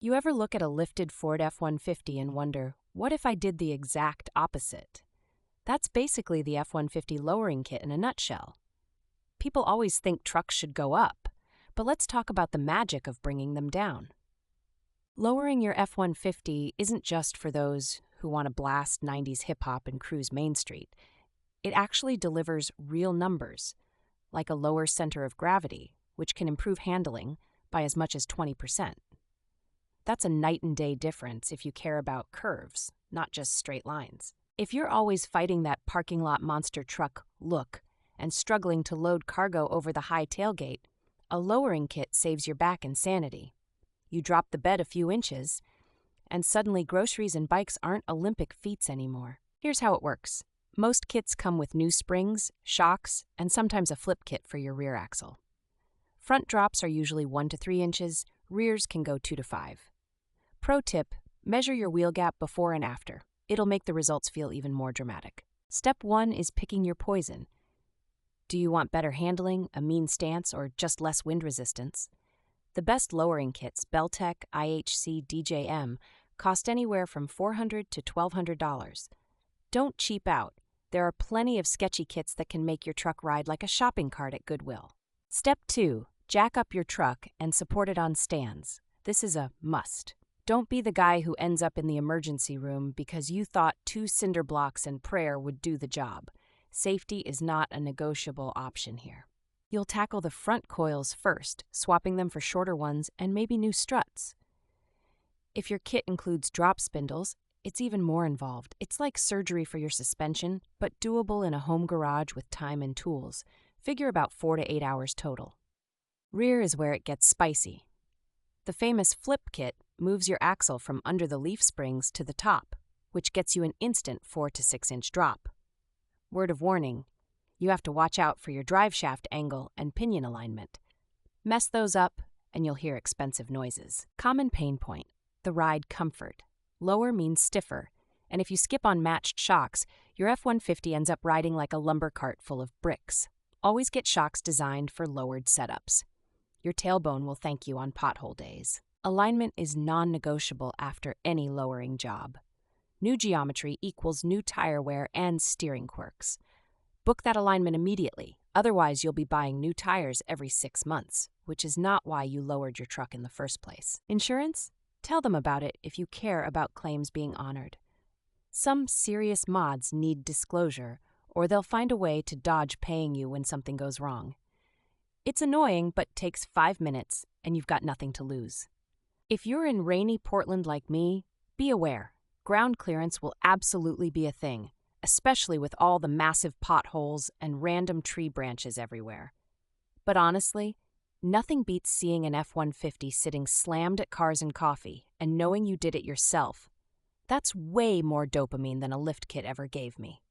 You ever look at a lifted Ford F-150 and wonder, what if I did the exact opposite? That's basically the F-150 lowering kit in a nutshell. People always think trucks should go up, but let's talk about the magic of bringing them down. Lowering your F-150 isn't just for those who want to blast 90s hip-hop and cruise Main Street. It actually delivers real numbers, like a lower center of gravity, which can improve handling by as much as 20%. That's a night and day difference if you care about curves, not just straight lines. If you're always fighting that parking lot monster truck look and struggling to load cargo over the high tailgate, a lowering kit saves your back and sanity. You drop the bed a few inches, and suddenly groceries and bikes aren't Olympic feats anymore. Here's how it works. Most kits come with new springs, shocks, and sometimes a flip kit for your rear axle. Front drops are usually 1 to 3 inches, rears can go 2 to 5. Pro tip, measure your wheel gap before and after. It'll make the results feel even more dramatic. Step 1 is picking your poison. Do you want better handling, a mean stance, or just less wind resistance? The best lowering kits, Beltec, IHC, DJM, cost anywhere from $400 to $1,200. Don't cheap out. There are plenty of sketchy kits that can make your truck ride like a shopping cart at Goodwill. Step 2, jack up your truck and support it on stands. This is a must. Don't be the guy who ends up in the emergency room because you thought 2 cinder blocks and prayer would do the job. Safety is not a negotiable option here. You'll tackle the front coils first, swapping them for shorter ones and maybe new struts. If your kit includes drop spindles, it's even more involved. It's like surgery for your suspension, but doable in a home garage with time and tools. Figure about 4 to 8 hours total. Rear is where it gets spicy. The famous flip kit moves your axle from under the leaf springs to the top, which gets you an instant 4 to 6 inch drop. Word of warning, you have to watch out for your drive shaft angle and pinion alignment. Mess those up and you'll hear expensive noises. Common pain point, the ride comfort. Lower means stiffer, and if you skip on matched shocks, your F-150 ends up riding like a lumber cart full of bricks. Always get shocks designed for lowered setups. Your tailbone will thank you on pothole days. Alignment is non-negotiable after any lowering job. New geometry equals new tire wear and steering quirks. Book that alignment immediately, otherwise you'll be buying new tires every 6 months, which is not why you lowered your truck in the first place. Insurance? Tell them about it if you care about claims being honored. Some serious mods need disclosure, or they'll find a way to dodge paying you when something goes wrong. It's annoying, but takes 5 minutes, and you've got nothing to lose. If you're in rainy Portland like me, be aware. Ground clearance will absolutely be a thing, especially with all the massive potholes and random tree branches everywhere. But honestly, nothing beats seeing an F-150 sitting slammed at Cars and Coffee and knowing you did it yourself. That's way more dopamine than a lift kit ever gave me.